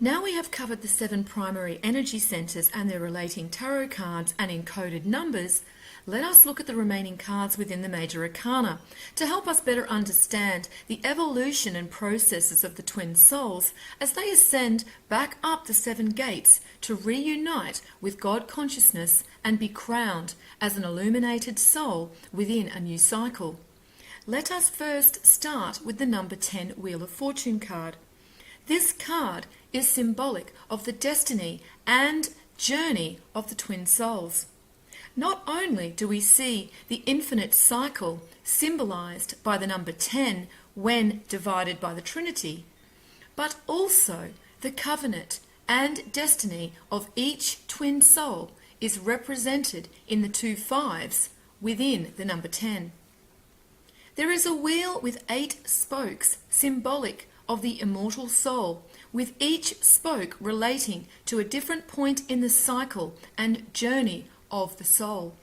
Now we have covered the 7 primary energy centers and their relating tarot cards and encoded numbers. Let us look at the remaining cards within the major arcana to help us better understand the evolution and processes of the twin souls as they ascend back up the 7 gates to reunite with God consciousness and be crowned as an illuminated soul within a new cycle. Let us first start with the number 10 Wheel of Fortune card. This card is symbolic of the destiny and journey of the twin souls. Not only do we see the infinite cycle symbolized by the number 10 when divided by the Trinity, but also the covenant and destiny of each twin soul is represented in the 2 5s within the number 10. There is a wheel with 8 spokes symbolic of the immortal soul, with each spoke relating to a different point in the cycle and journey of the soul.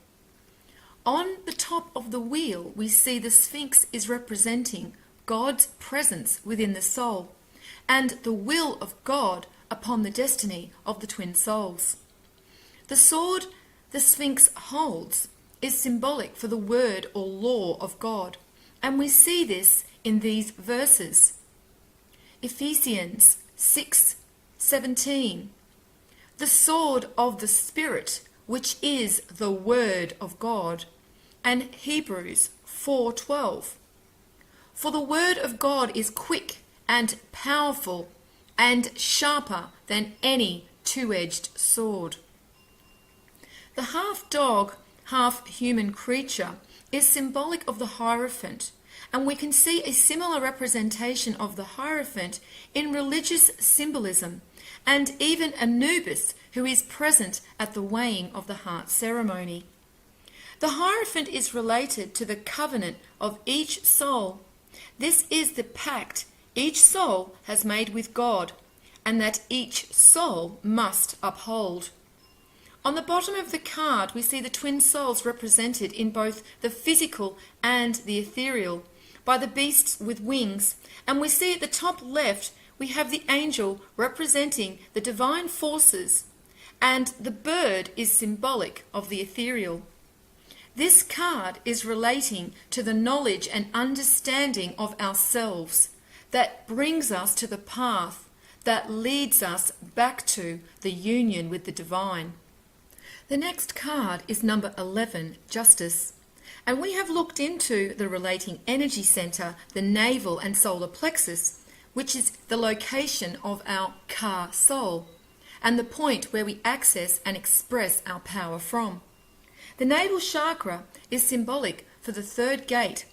On the top of the wheel, we see the Sphinx is representing God's presence within the soul and the will of God upon the destiny of the twin souls. The sword the Sphinx holds is symbolic for the word or law of God, and we see this in these verses. Ephesians 6:17, the sword of the Spirit, which is the word of God, and Hebrews 4:12. For the word of God is quick and powerful and sharper than any two-edged sword. The half dog, half human creature is symbolic of the Hierophant, and we can see a similar representation of the Hierophant in religious symbolism, and even Anubis, who is present at the weighing of the heart ceremony. The Hierophant is related to the covenant of each soul. This is the pact each soul has made with God, and that each soul must uphold. On the bottom of the card, we see the twin souls represented in both the physical and the ethereal by the beasts with wings, and we see at the top left we have the angel representing the divine forces, and the bird is symbolic of the ethereal. This card is relating to the knowledge and understanding of ourselves that brings us to the path that leads us back to the union with the divine. The next card is number 11, Justice. And we have looked into the relating energy center, the navel and solar plexus, which is the location of our Ka soul, and the point where we access and express our power from. The navel chakra is symbolic for the 3rd gate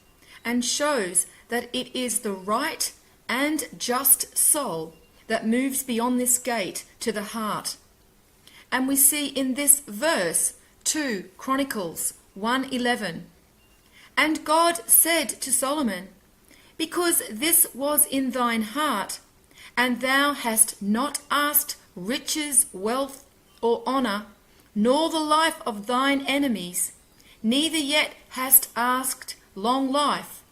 and shows that it is the right and just soul that moves beyond this gate to the heart. And we see in this verse 2 Chronicles 1:11, and God said to Solomon, because this was in thine heart, and thou hast not asked riches, wealth, or honour, nor the life of thine enemies, neither yet hast asked long life,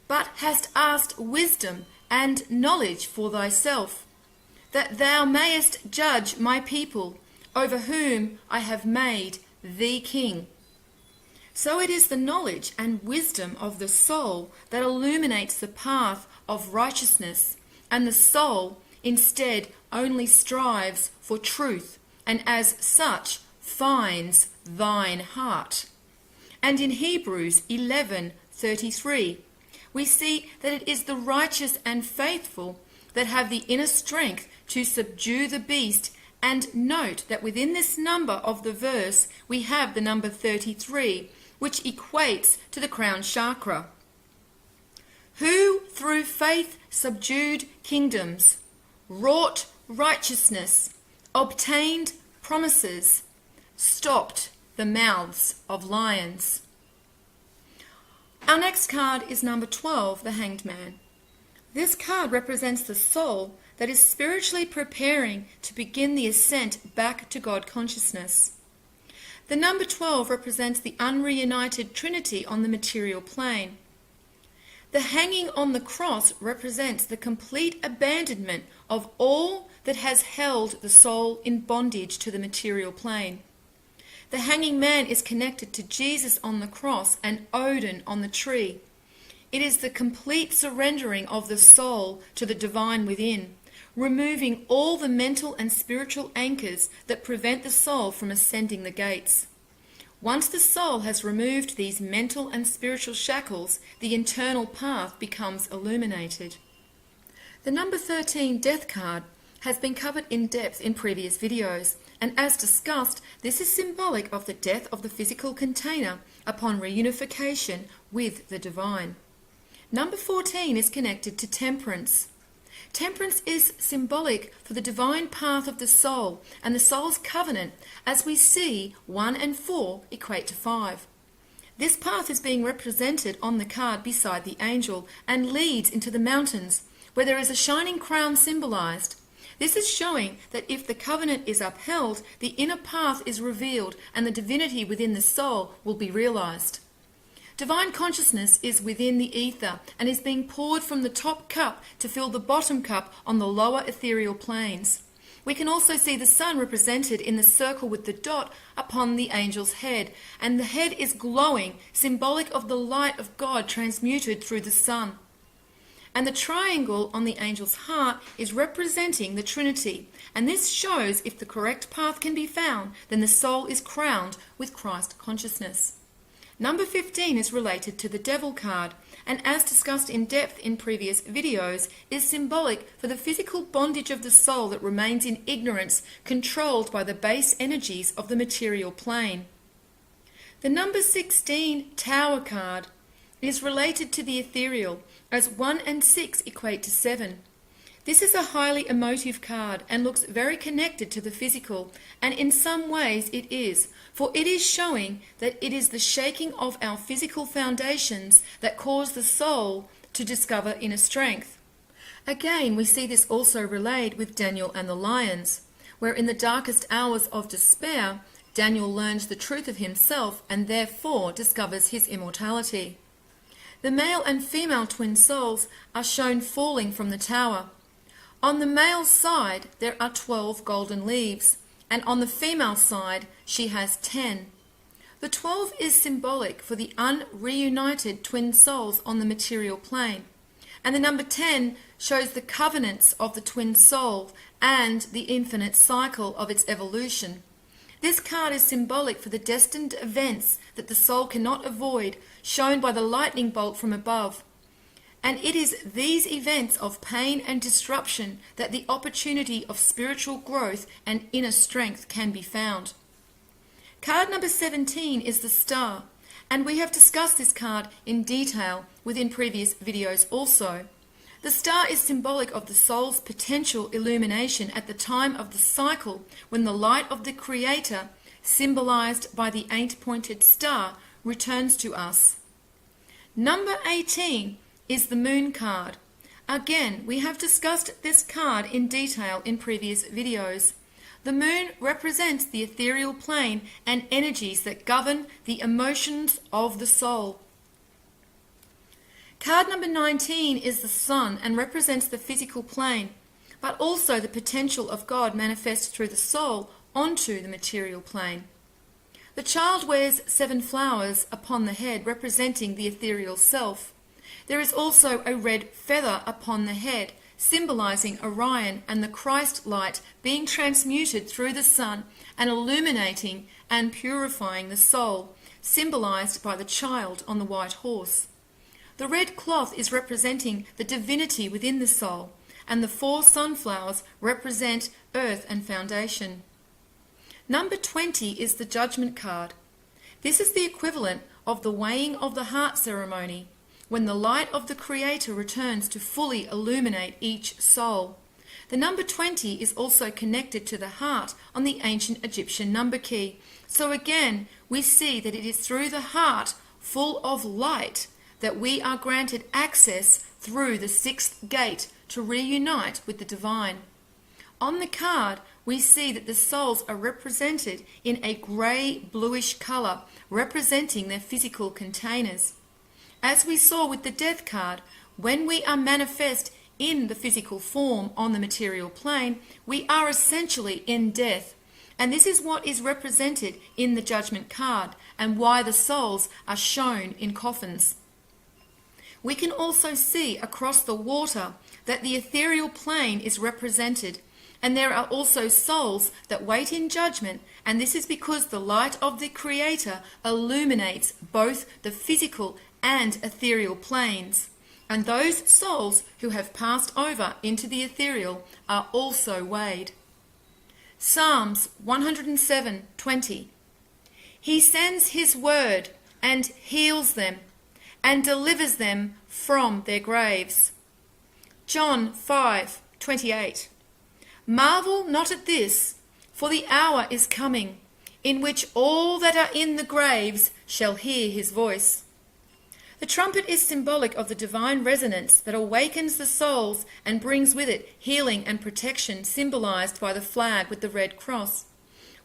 but hast asked wisdom and knowledge for thyself, that thou mayest judge my people, over whom I have made thee king. So it is the knowledge and wisdom of the soul that illuminates the path of righteousness, and the soul instead only strives for truth, and as such finds thine heart. And in Hebrews 11:33, we see that it is the righteous and faithful that have the inner strength to subdue the beast. And note that within this number of the verse, we have the number 33, which equates to the crown chakra. Who through faith subdued kingdoms, wrought righteousness, obtained promises, stopped the mouths of lions. Our next card is number 12, the Hanged Man. This card represents the soul that is spiritually preparing to begin the ascent back to God consciousness. The number 12 represents the unreunited Trinity on the material plane. The hanging on the cross represents the complete abandonment of all that has held the soul in bondage to the material plane. The hanging man is connected to Jesus on the cross and Odin on the tree. It is the complete surrendering of the soul to the divine within, removing all the mental and spiritual anchors that prevent the soul from ascending the gates. Once the soul has removed these mental and spiritual shackles, the internal path becomes illuminated. The number 13 death card has been covered in depth in previous videos, and as discussed, this is symbolic of the death of the physical container upon reunification with the divine. Number 14 is connected to temperance. Temperance is symbolic for the divine path of the soul and the soul's covenant, as we see 1 and 4 equate to 5. This path is being represented on the card beside the angel and leads into the mountains, where there is a shining crown symbolized. This is showing that if the covenant is upheld, the inner path is revealed and the divinity within the soul will be realized. Divine consciousness is within the ether and is being poured from the top cup to fill the bottom cup on the lower ethereal planes. We can also see the sun represented in the circle with the dot upon the angel's head, and the head is glowing, symbolic of the light of God transmuted through the sun. And the triangle on the angel's heart is representing the Trinity, and this shows if the correct path can be found, then the soul is crowned with Christ consciousness. Number 15 is related to the devil card, and as discussed in depth in previous videos, is symbolic for the physical bondage of the soul that remains in ignorance, controlled by the base energies of the material plane. The number 16 tower card is related to the ethereal, as 1 and 6 equate to 7. This is a highly emotive card and looks very connected to the physical, and in some ways it is, for it is showing that it is the shaking of our physical foundations that cause the soul to discover inner strength. Again, we see this also relayed with Daniel and the lions, where in the darkest hours of despair, Daniel learns the truth of himself and therefore discovers his immortality. The male and female twin souls are shown falling from the tower. On the male side, there are 12 golden leaves, and on the female side, she has 10. The 12 is symbolic for the unreunited twin souls on the material plane, and the number 10 shows the covenants of the twin soul and the infinite cycle of its evolution. This card is symbolic for the destined events that the soul cannot avoid, shown by the lightning bolt from above. And it is these events of pain and disruption that the opportunity of spiritual growth and inner strength can be found. Card number 17 is the star, and we have discussed this card in detail within previous videos also. The star is symbolic of the soul's potential illumination at the time of the cycle, when the light of the Creator, symbolized by the 8-pointed star, returns to us. Number 18 is the moon card. Again, we have discussed this card in detail in previous videos. The moon represents the ethereal plane and energies that govern the emotions of the soul. Card number 19 is the sun and represents the physical plane, but also the potential of God manifest through the soul onto the material plane. The child wears 7 flowers upon the head, representing the ethereal self. There is also a red feather upon the head, symbolizing Orion and the Christ light being transmuted through the sun and illuminating and purifying the soul, symbolized by the child on the white horse. The red cloth is representing the divinity within the soul, and the 4 sunflowers represent earth and foundation. Number 20 is the judgment card. This is the equivalent of the weighing of the heart ceremony, when the light of the Creator returns to fully illuminate each soul. The number 20 is also connected to the heart on the ancient Egyptian number key. So again, we see that it is through the heart, full of light, that we are granted access through the 6th gate to reunite with the divine. On the card, we see that the souls are represented in a grey-bluish colour, representing their physical containers. As we saw with the death card, when we are manifest in the physical form on the material plane, we are essentially in death. And this is what is represented in the judgment card and why the souls are shown in coffins. We can also see across the water that the ethereal plane is represented, and there are also souls that wait in judgment, and this is because the light of the Creator illuminates both the physical and ethereal planes. And those souls who have passed over into the ethereal are also weighed. Psalms 107:20. He sends his word and heals them and delivers them from their graves. John 5:28. Marvel not at this, for the hour is coming, in which all that are in the graves shall hear his voice. The trumpet is symbolic of the divine resonance that awakens the souls and brings with it healing and protection, symbolized by the flag with the red cross.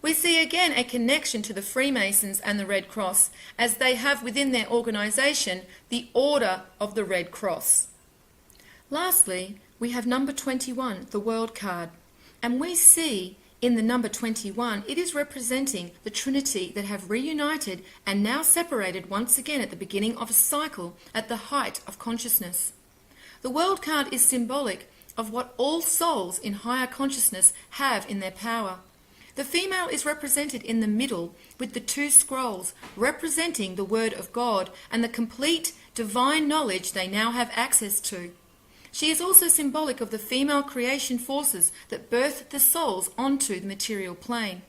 We see again a connection to the Freemasons and the Red Cross, as they have within their organization the Order of the Red Cross. Lastly, we have number 21, the World card, and we see in the number 21, it is representing the Trinity that have reunited and now separated once again at the beginning of a cycle at the height of consciousness. The World card is symbolic of what all souls in higher consciousness have in their power. The female is represented in the middle with the two scrolls representing the Word of God and the complete divine knowledge they now have access to. She is also symbolic of the female creation forces that birth the souls onto the material plane.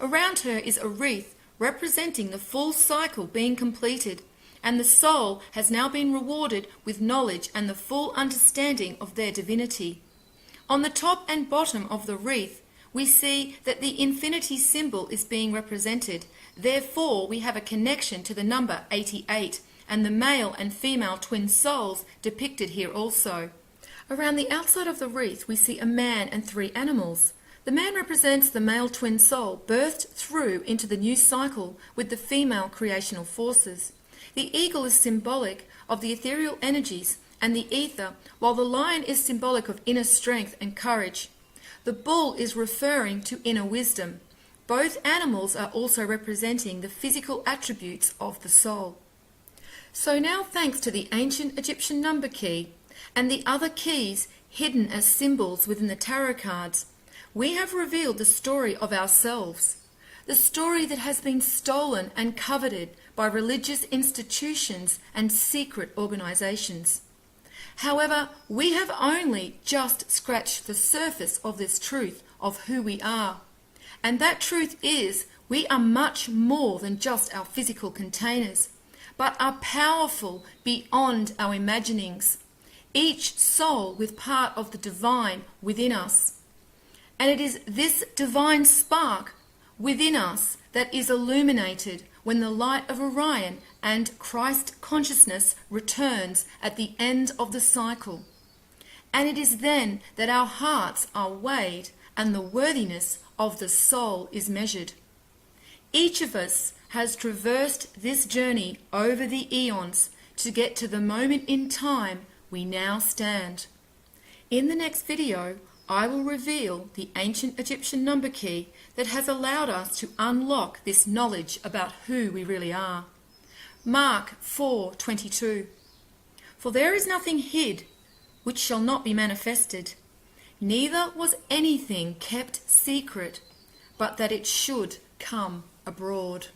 Around her is a wreath representing the full cycle being completed, and the soul has now been rewarded with knowledge and the full understanding of their divinity. On the top and bottom of the wreath, we see that the infinity symbol is being represented. Therefore, we have a connection to the number 88 and the male and female twin souls depicted here also. Around the outside of the wreath, we see a man and three animals. The man represents the male twin soul birthed through into the new cycle with the female creational forces. The eagle is symbolic of the ethereal energies and the ether, while the lion is symbolic of inner strength and courage. The bull is referring to inner wisdom. Both animals are also representing the physical attributes of the soul. So now, thanks to the ancient Egyptian number key and the other keys hidden as symbols within the tarot cards, we have revealed the story of ourselves, the story that has been stolen and coveted by religious institutions and secret organizations. However, we have only just scratched the surface of this truth of who we are. And that truth is, we are much more than just our physical containers, but are powerful beyond our imaginings, each soul with part of the divine within us. And it is this divine spark within us that is illuminated when the light of Orion and Christ consciousness returns at the end of the cycle. And it is then that our hearts are weighed and the worthiness of the soul is measured. Each of us has traversed this journey over the eons to get to the moment in time we now stand. In the next video, I will reveal the ancient Egyptian number key that has allowed us to unlock this knowledge about who we really are. Mark 4:22. For there is nothing hid which shall not be manifested, neither was anything kept secret, but that it should come abroad.